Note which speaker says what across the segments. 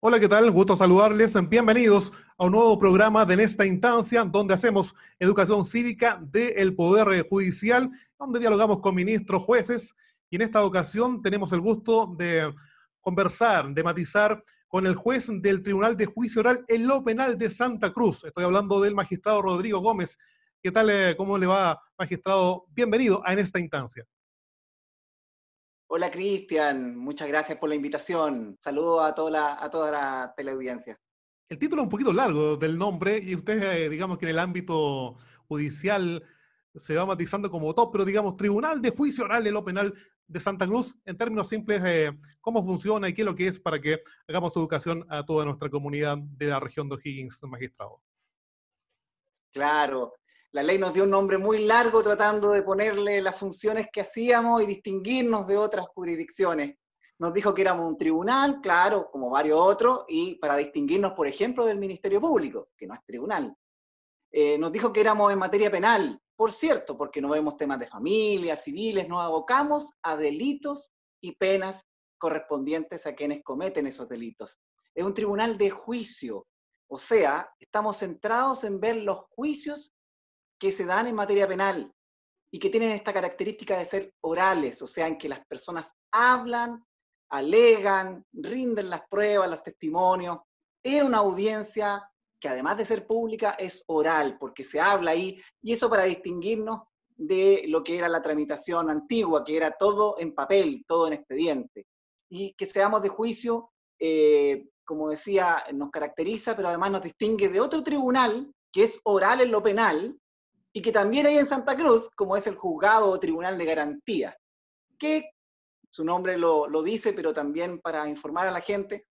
Speaker 1: Hola, ¿qué tal? Gusto saludarles. Bienvenidos a un nuevo programa de En esta instancia, donde hacemos educación cívica del Poder Judicial, donde dialogamos con ministros, jueces, y en esta ocasión tenemos el gusto de conversar, de matizar con el juez del Tribunal de Juicio Oral en lo Penal de Santa Cruz. Estoy hablando del magistrado Rodrigo Gómez. ¿Qué tal? ¿Cómo le va, magistrado? Bienvenido a En esta instancia.
Speaker 2: Hola Cristian, muchas gracias por la invitación. Saludos a toda la teleaudiencia.
Speaker 1: El título es un poquito largo del nombre y usted, digamos que en el ámbito judicial se va matizando como top, pero digamos, Tribunal de Juicio Oral en lo Penal de Santa Cruz, en términos simples, cómo funciona y qué es lo que es para que hagamos educación a toda nuestra comunidad de la región de O'Higgins, magistrado.
Speaker 2: Claro, la ley nos dio un nombre muy largo tratando de ponerle las funciones que hacíamos y distinguirnos de otras jurisdicciones. Nos dijo que éramos un tribunal, claro, como varios otros, y para distinguirnos, por ejemplo, del Ministerio Público, que no es tribunal. Nos dijo que éramos en materia penal, por cierto, porque no vemos temas de familia, civiles, nos abocamos a delitos y penas correspondientes a quienes cometen esos delitos. Es un tribunal de juicio, o sea, estamos centrados en ver los juicios que se dan en materia penal y que tienen esta característica de ser orales, o sea, en que las personas hablan, alegan, rinden las pruebas, los testimonios, en una audiencia que además de ser pública es oral, porque se habla ahí, y eso para distinguirnos de lo que era la tramitación antigua, que era todo en papel, todo en expediente. Y que seamos de juicio, como decía, nos caracteriza, pero además nos distingue de otro tribunal, que es oral en lo penal, y que también hay en Santa Cruz, como es el Juzgado o Tribunal de Garantía, que su nombre lo dice, pero también para informar a la gente,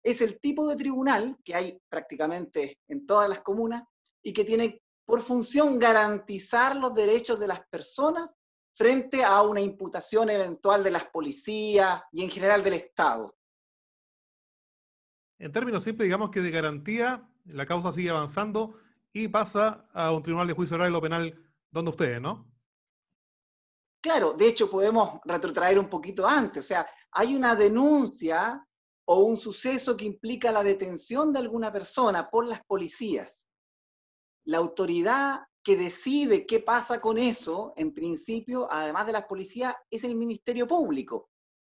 Speaker 2: es el tipo de tribunal que hay prácticamente en todas las comunas y que tiene por función garantizar los derechos de las personas frente a una imputación eventual de las policías y en general del Estado.
Speaker 1: En términos simples, digamos que de garantía, la causa sigue avanzando y pasa a un Tribunal de Juicio Oral en lo Penal donde ustedes, ¿no?
Speaker 2: Claro, de hecho podemos retrotraer un poquito antes, o sea, hay una denuncia o un suceso que implica la detención de alguna persona por las policías. La autoridad que decide qué pasa con eso, en principio, además de las policías, es el Ministerio Público,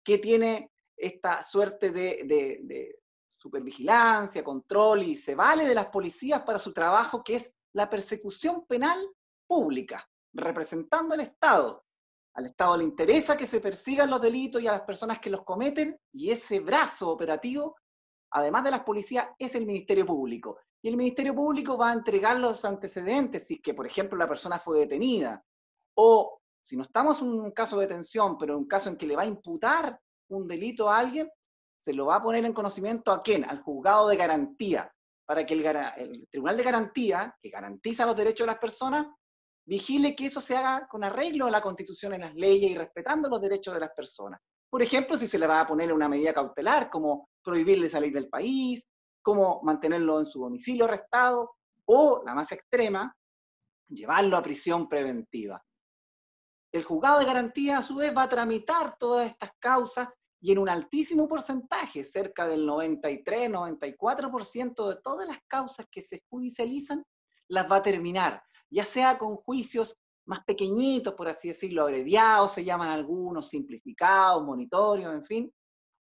Speaker 2: que tiene esta suerte de supervigilancia, control y se vale de las policías para su trabajo, que es la persecución penal pública, representando al Estado. Al Estado le interesa que se persigan los delitos y a las personas que los cometen, y ese brazo operativo, además de las policías, es el Ministerio Público. Y el Ministerio Público va a entregar los antecedentes si es que, por ejemplo, la persona fue detenida, o si no estamos en un caso de detención, pero en un caso en que le va a imputar un delito a alguien, se lo va a poner en conocimiento ¿a quién? Al juzgado de garantía, para que el Tribunal de Garantía, que garantiza los derechos de las personas, vigile que eso se haga con arreglo a la Constitución y las leyes y respetando los derechos de las personas. Por ejemplo, si se le va a poner una medida cautelar, como prohibirle salir del país, como mantenerlo en su domicilio arrestado, o, la más extrema, llevarlo a prisión preventiva. El juzgado de garantía, a su vez, va a tramitar todas estas causas y en un altísimo porcentaje, cerca del 93-94% de todas las causas que se judicializan, las va a terminar, ya sea con juicios más pequeñitos, por así decirlo, abreviados, se llaman algunos, simplificados, monitorios, en fin,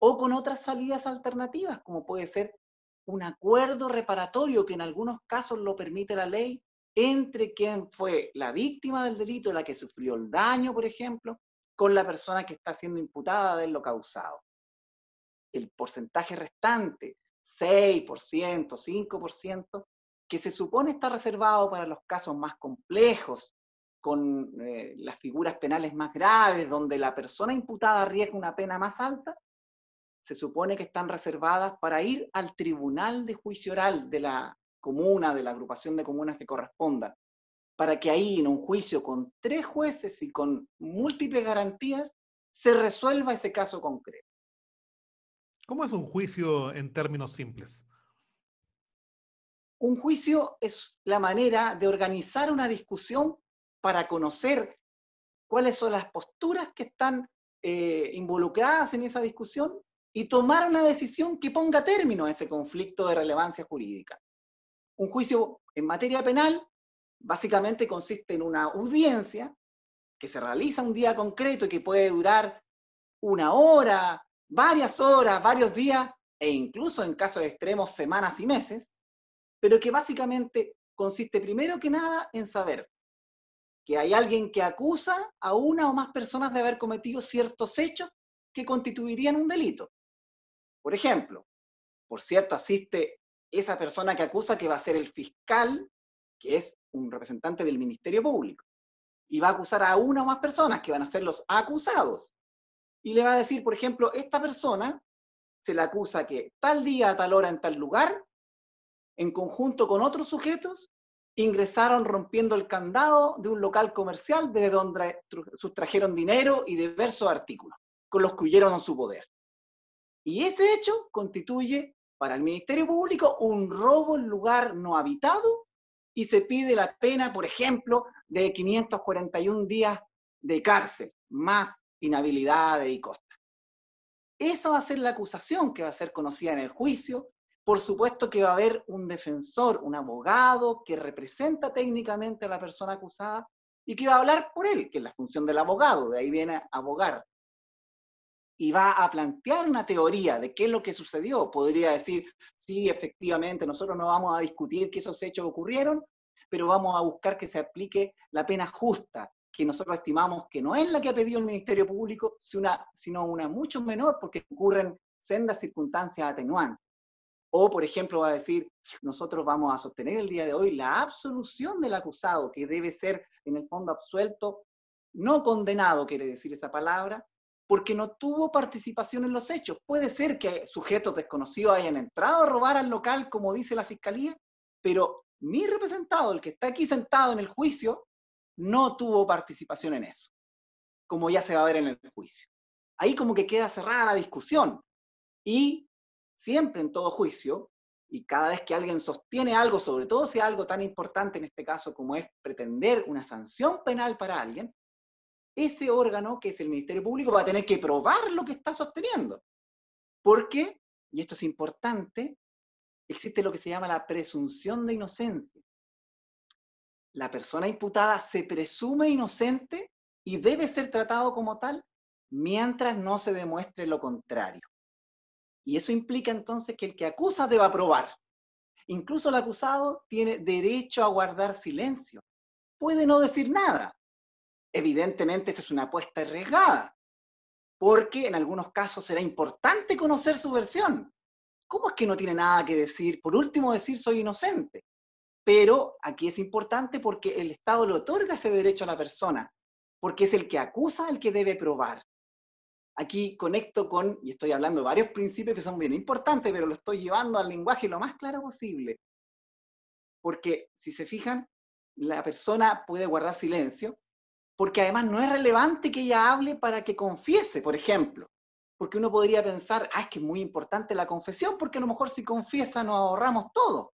Speaker 2: o con otras salidas alternativas, como puede ser un acuerdo reparatorio que en algunos casos lo permite la ley, entre quien fue la víctima del delito, la que sufrió el daño, por ejemplo, con la persona que está siendo imputada de haberlo causado. El porcentaje restante, 6%, 5%, que se supone está reservado para los casos más complejos, con las figuras penales más graves, donde la persona imputada arriesga una pena más alta, se supone que están reservadas para ir al tribunal de juicio oral de la comuna, de la agrupación de comunas que corresponda, para que ahí en un juicio con 3 jueces y con múltiples garantías se resuelva ese caso concreto.
Speaker 1: ¿Cómo es un juicio en términos simples?
Speaker 2: Un juicio es la manera de organizar una discusión para conocer cuáles son las posturas que están involucradas en esa discusión y tomar una decisión que ponga término a ese conflicto de relevancia jurídica. Un juicio en materia penal básicamente consiste en una audiencia que se realiza un día concreto y que puede durar una hora, varios días, e incluso en casos extremos semanas y meses, pero que básicamente consiste primero que nada en saber que hay alguien que acusa a una o más personas de haber cometido ciertos hechos que constituirían un delito. Por ejemplo, por cierto, asiste esa persona que acusa, que va a ser el fiscal, que es un representante del Ministerio Público, y va a acusar a una o más personas que van a ser los acusados. Y le va a decir, por ejemplo, esta persona se le acusa que tal día, a tal hora, en tal lugar, en conjunto con otros sujetos, ingresaron rompiendo el candado de un local comercial desde donde sustrajeron dinero y diversos artículos, con los que huyeron en su poder. Y ese hecho constituye para el Ministerio Público un robo en lugar no habitado y se pide la pena, por ejemplo, de 541 días de cárcel, más inhabilidades y costas. Esa va a ser la acusación que va a ser conocida en el juicio. Por supuesto que va a haber un defensor, un abogado que representa técnicamente a la persona acusada y que va a hablar por él, que es la función del abogado, de ahí viene abogar. Y va a plantear una teoría de qué es lo que sucedió. Podría decir, sí, efectivamente, nosotros no vamos a discutir que esos hechos ocurrieron, pero vamos a buscar que se aplique la pena justa, que nosotros estimamos que no es la que ha pedido el Ministerio Público, sino una mucho menor, porque ocurren sendas circunstancias atenuantes. O, por ejemplo, va a decir, nosotros vamos a sostener el día de hoy la absolución del acusado, que debe ser, en el fondo, absuelto, no condenado, quiere decir esa palabra, porque no tuvo participación en los hechos. Puede ser que sujetos desconocidos hayan entrado a robar al local, como dice la Fiscalía, pero mi representado, el que está aquí sentado en el juicio, no tuvo participación en eso, como ya se va a ver en el juicio. Ahí como que queda cerrada la discusión. Y siempre en todo juicio, y cada vez que alguien sostiene algo, sobre todo si es algo tan importante en este caso como es pretender una sanción penal para alguien, ese órgano, que es el Ministerio Público, va a tener que probar lo que está sosteniendo. Porque, y esto es importante, existe lo que se llama la presunción de inocencia. La persona imputada se presume inocente y debe ser tratado como tal mientras no se demuestre lo contrario. Y eso implica entonces que el que acusa deba probar. Incluso el acusado tiene derecho a guardar silencio. Puede no decir nada. Evidentemente esa es una apuesta arriesgada, porque en algunos casos será importante conocer su versión. ¿Cómo es que no tiene nada que decir? Por último, decir soy inocente. Pero aquí es importante porque el Estado le otorga ese derecho a la persona, porque es el que acusa el que debe probar. Aquí conecto con, y estoy hablando de varios principios que son bien importantes, pero lo estoy llevando al lenguaje lo más claro posible. Porque, si se fijan, la persona puede guardar silencio, porque además no es relevante que ella hable para que confiese, por ejemplo. Porque uno podría pensar, es que es muy importante la confesión, porque a lo mejor si confiesa nos ahorramos todo.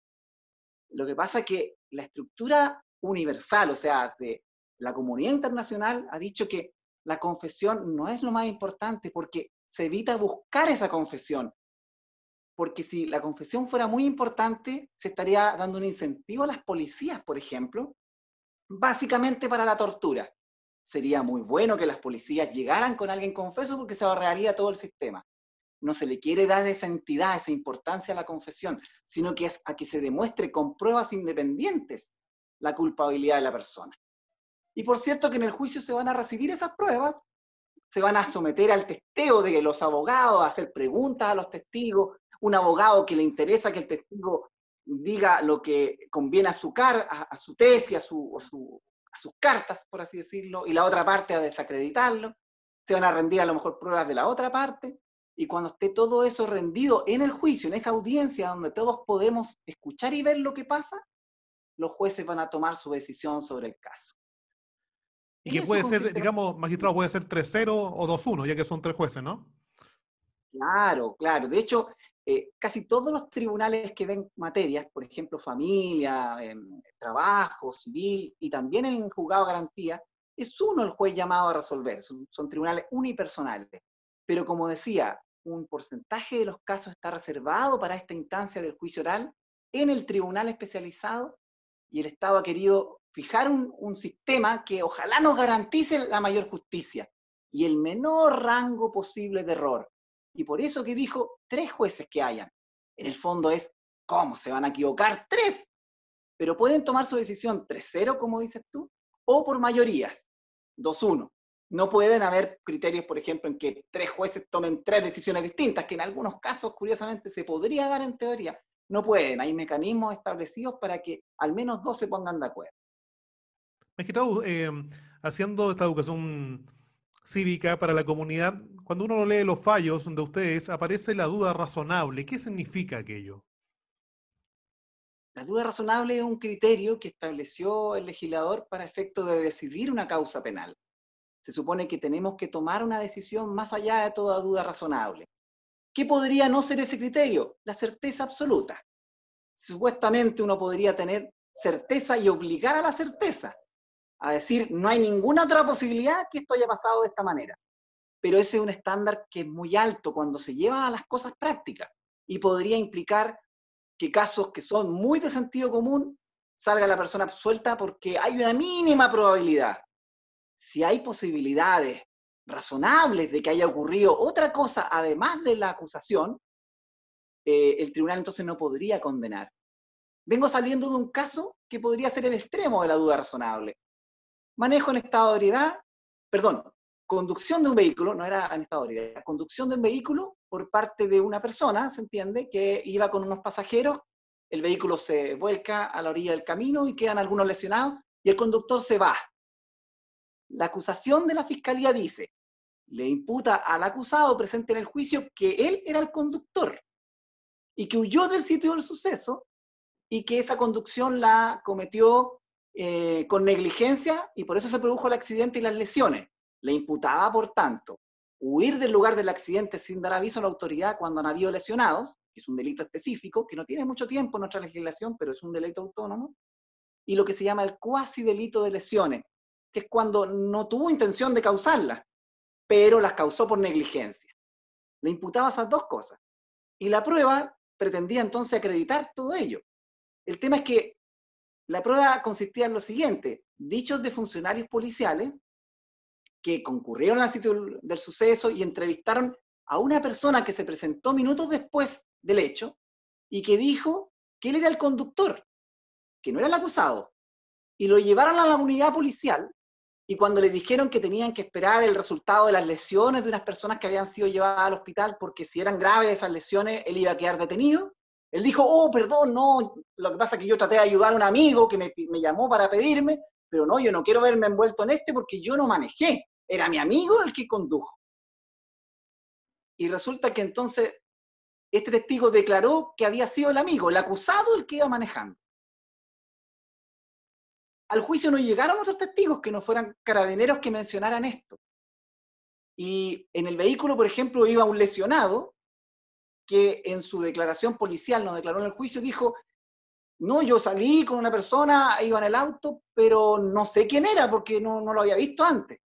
Speaker 2: Lo que pasa es que la estructura universal, o sea, de la comunidad internacional, ha dicho que la confesión no es lo más importante, porque se evita buscar esa confesión. Porque si la confesión fuera muy importante, se estaría dando un incentivo a las policías, por ejemplo, básicamente para la tortura. Sería muy bueno que las policías llegaran con alguien confeso porque se ahorraría todo el sistema. No se le quiere dar esa entidad, esa importancia a la confesión, sino que es a que se demuestre con pruebas independientes la culpabilidad de la persona. Y por cierto que en el juicio se van a recibir esas pruebas, se van a someter al testeo de los abogados, a hacer preguntas a los testigos, un abogado que le interesa que el testigo diga lo que conviene a su tesis, a sus cartas, por así decirlo, y la otra parte a desacreditarlo. Se van a rendir a lo mejor pruebas de la otra parte, y cuando esté todo eso rendido en el juicio, en esa audiencia donde todos podemos escuchar y ver lo que pasa, los jueces van a tomar su decisión sobre el caso.
Speaker 1: Y que puede ser, digamos, magistrado, puede ser 3-0 o 2-1, ya que son 3 jueces, ¿no?
Speaker 2: Claro, claro. De hecho, casi todos los tribunales que ven materias, por ejemplo, familia, trabajo, civil, y también en juzgado de garantía, es uno el juez llamado a resolver. Son tribunales unipersonales. Pero como decía, un porcentaje de los casos está reservado para esta instancia del juicio oral en el tribunal especializado, y el Estado ha querido fijar un sistema que ojalá nos garantice la mayor justicia y el menor rango posible de error. Y por eso que dijo 3 jueces que hayan. En el fondo es, ¿cómo se van a equivocar? 3. Pero pueden tomar su decisión 3-0, como dices tú, o por mayorías, 2-1. No pueden haber criterios, por ejemplo, en que 3 jueces tomen 3 decisiones distintas, que en algunos casos, curiosamente, se podría dar en teoría. No pueden, hay mecanismos establecidos para que al menos 2 se pongan de acuerdo.
Speaker 1: Magistrado, haciendo esta educación cívica para la comunidad, cuando uno lee los fallos de ustedes, aparece la duda razonable. ¿Qué significa aquello?
Speaker 2: La duda razonable es un criterio que estableció el legislador para efecto de decidir una causa penal. Se supone que tenemos que tomar una decisión más allá de toda duda razonable. ¿Qué podría no ser ese criterio? La certeza absoluta. Supuestamente uno podría tener certeza y obligar a la certeza, a decir, no hay ninguna otra posibilidad que esto haya pasado de esta manera. Pero ese es un estándar que es muy alto cuando se lleva a las cosas prácticas y podría implicar que casos que son muy de sentido común salga la persona absuelta porque hay una mínima probabilidad. Si hay posibilidades razonables de que haya ocurrido otra cosa además de la acusación, el tribunal entonces no podría condenar. Vengo saliendo de un caso que podría ser el extremo de la duda razonable. Manejo en estado de ebriedad, perdón, conducción de un vehículo, no era en estado de ebriedad, conducción de un vehículo por parte de una persona, se entiende, que iba con unos pasajeros, el vehículo se vuelca a la orilla del camino y quedan algunos lesionados y el conductor se va. La acusación de la fiscalía dice, le imputa al acusado presente en el juicio que él era el conductor y que huyó del sitio del suceso y que esa conducción la cometió con negligencia y por eso se produjo el accidente y las lesiones. Le imputaba, por tanto, huir del lugar del accidente sin dar aviso a la autoridad cuando han habido lesionados, que es un delito específico, que no tiene mucho tiempo en nuestra legislación, pero es un delito autónomo, y lo que se llama el cuasi delito de lesiones, que es cuando no tuvo intención de causarlas, pero las causó por negligencia. Le imputaba esas 2 cosas. Y la prueba pretendía entonces acreditar todo ello. El tema es que la prueba consistía en lo siguiente: dichos de funcionarios policiales que concurrieron al sitio del suceso y entrevistaron a una persona que se presentó minutos después del hecho y que dijo que él era el conductor, que no era el acusado, y lo llevaron a la unidad policial, y cuando le dijeron que tenían que esperar el resultado de las lesiones de unas personas que habían sido llevadas al hospital, porque si eran graves esas lesiones, él iba a quedar detenido, él dijo, oh, perdón, no, lo que pasa es que yo traté de ayudar a un amigo que me llamó para pedirme, pero no, yo no quiero verme envuelto en porque yo no manejé, era mi amigo el que condujo. Y resulta que entonces este testigo declaró que había sido el amigo, el acusado, el que iba manejando. Al juicio no llegaron otros testigos que no fueran carabineros que mencionaran esto. Y en el vehículo, por ejemplo, iba un lesionado que en su declaración policial, nos declaró en el juicio, dijo, no, yo salí con una persona, iba en el auto, pero no sé quién era porque no lo había visto antes.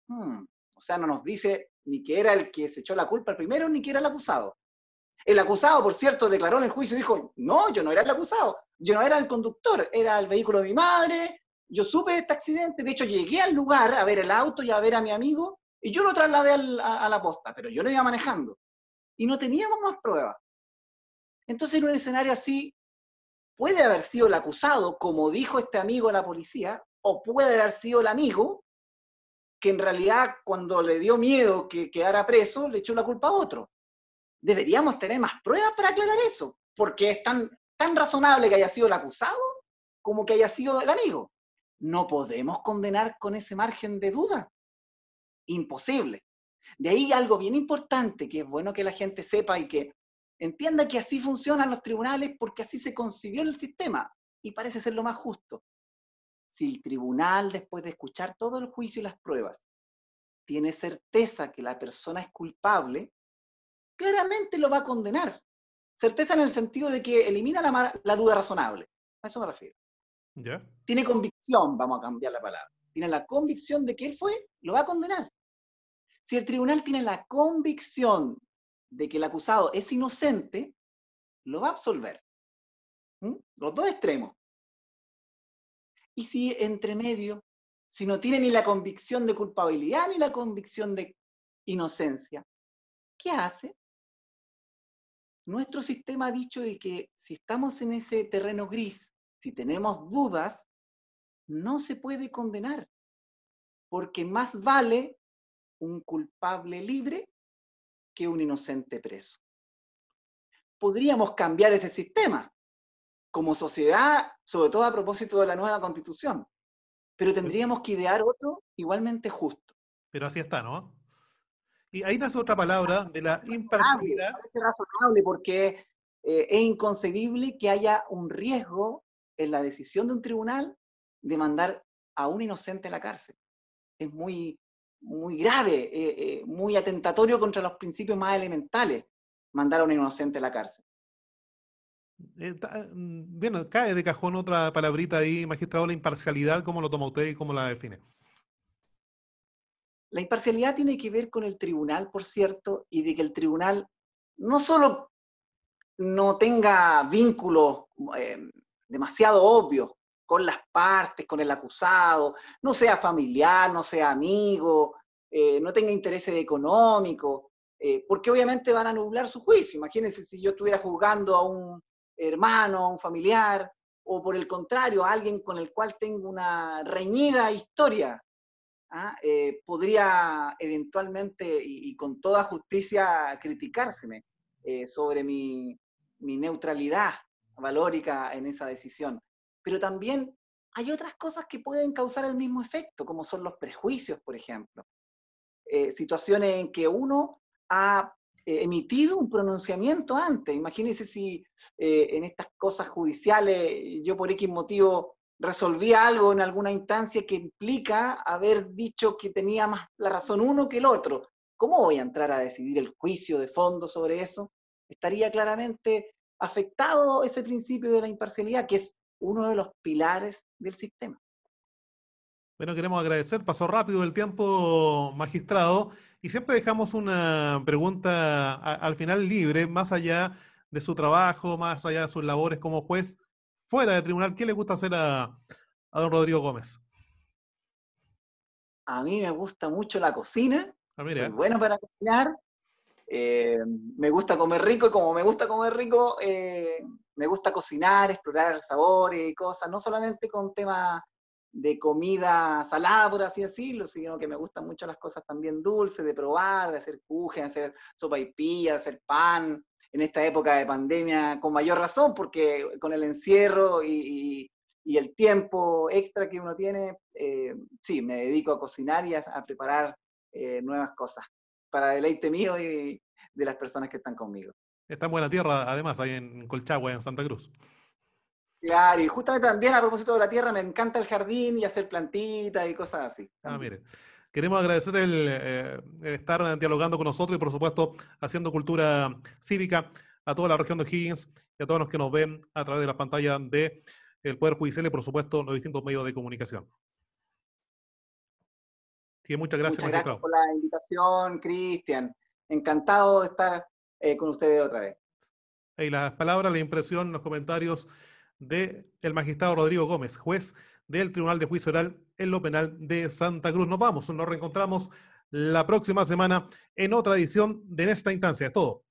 Speaker 2: O sea, no nos dice ni que era el que se echó la culpa el primero, ni que era el acusado. El acusado, por cierto, declaró en el juicio y dijo, no, yo no era el acusado, yo no era el conductor, era el vehículo de mi madre, yo supe de este accidente, de hecho llegué al lugar a ver el auto y a ver a mi amigo, y yo lo trasladé a la posta, pero yo no iba manejando. Y no teníamos más pruebas. Entonces, en un escenario así, puede haber sido el acusado, como dijo este amigo a la policía, o puede haber sido el amigo, que en realidad cuando le dio miedo que quedara preso, le echó la culpa a otro. Deberíamos tener más pruebas para aclarar eso, porque es tan razonable que haya sido el acusado como que haya sido el amigo. No podemos condenar con ese margen de duda. Imposible. De ahí algo bien importante, que es bueno que la gente sepa y que entienda que así funcionan los tribunales porque así se concibió el sistema y parece ser lo más justo. Si el tribunal, después de escuchar todo el juicio y las pruebas, tiene certeza que la persona es culpable, claramente lo va a condenar. Certeza en el sentido de que elimina la duda razonable. A eso me refiero.
Speaker 1: ¿Ya?
Speaker 2: Tiene convicción, vamos a cambiar la palabra. Tiene la convicción de que él fue, lo va a condenar. Si el tribunal tiene la convicción de que el acusado es inocente, lo va a absolver. Los dos extremos. Y si entre medio, si no tiene ni la convicción de culpabilidad ni la convicción de inocencia, ¿qué hace? Nuestro sistema ha dicho de que si estamos en ese terreno gris, si tenemos dudas, no se puede condenar, porque más vale un culpable libre que un inocente preso. Podríamos cambiar ese sistema como sociedad, sobre todo a propósito de la nueva Constitución, pero tendríamos que idear otro igualmente justo.
Speaker 1: Pero así está, ¿no? Y ahí nace otra palabra de la imparcialidad.
Speaker 2: Parece razonable porque es inconcebible que haya un riesgo en la decisión de un tribunal de mandar a un inocente a la cárcel. Es muy, muy grave, muy atentatorio contra los principios más elementales mandar a un inocente a la cárcel.
Speaker 1: Bueno, cae de cajón otra palabrita ahí, magistrado, la imparcialidad. ¿Cómo lo toma usted y cómo la define?
Speaker 2: La imparcialidad tiene que ver con el tribunal, por cierto, y de que el tribunal no solo no tenga vínculos demasiado obvios con las partes, con el acusado, no sea familiar, no sea amigo, no tenga intereses económicos, porque obviamente van a nublar su juicio. Imagínense si yo estuviera juzgando a un hermano, a un familiar, o por el contrario, a alguien con el cual tengo una reñida historia. Podría eventualmente y con toda justicia criticárseme sobre mi neutralidad valórica en esa decisión. Pero también hay otras cosas que pueden causar el mismo efecto, como son los prejuicios, por ejemplo. Situaciones en que uno ha emitido un pronunciamiento antes. Imagínense si en estas cosas judiciales yo por X motivo resolví algo en alguna instancia que implica haber dicho que tenía más la razón uno que el otro. ¿Cómo voy a entrar a decidir el juicio de fondo sobre eso? Estaría claramente afectado ese principio de la imparcialidad, que es uno de los pilares del sistema.
Speaker 1: Bueno, queremos agradecer, pasó rápido el tiempo, magistrado, y siempre dejamos una pregunta al final libre, más allá de su trabajo, más allá de sus labores como juez, fuera del tribunal. ¿Qué le gusta hacer a don Rodrigo Gómez?
Speaker 2: A mí me gusta mucho la cocina, soy
Speaker 1: Mira,
Speaker 2: bueno para cocinar, me gusta comer rico y como me gusta comer rico, me gusta cocinar, explorar sabores y cosas, no solamente con temas de comida salada, por así decirlo, sino que me gustan mucho las cosas también dulces, de probar, de hacer kuchen, de hacer sopaipilla, de hacer pan, en esta época de pandemia con mayor razón, porque con el encierro y el tiempo extra que uno tiene, sí, me dedico a cocinar y a preparar nuevas cosas para deleite mío y de las personas que están conmigo.
Speaker 1: está en buena tierra, además, ahí en Colchagua, en Santa Cruz.
Speaker 2: Claro, y justamente también a propósito de la tierra, me encanta el jardín y hacer plantitas y cosas así.
Speaker 1: Mire. Queremos agradecer el estar dialogando con nosotros y, por supuesto, haciendo cultura cívica a toda la región de O'Higgins y a todos los que nos ven a través de la pantalla del Poder Judicial y, por supuesto, los distintos medios de comunicación. Sí, muchas gracias,
Speaker 2: Muchas gracias
Speaker 1: magistrado.
Speaker 2: por la invitación, Cristian. Encantado de estar con ustedes otra vez.
Speaker 1: Y las palabras, la impresión, los comentarios del magistrado Rodrigo Gómez, juez del Tribunal de Juicio Oral en lo Penal de Santa Cruz. Nos vamos, nos reencontramos la próxima semana en otra edición de En esta instancia. Es todo.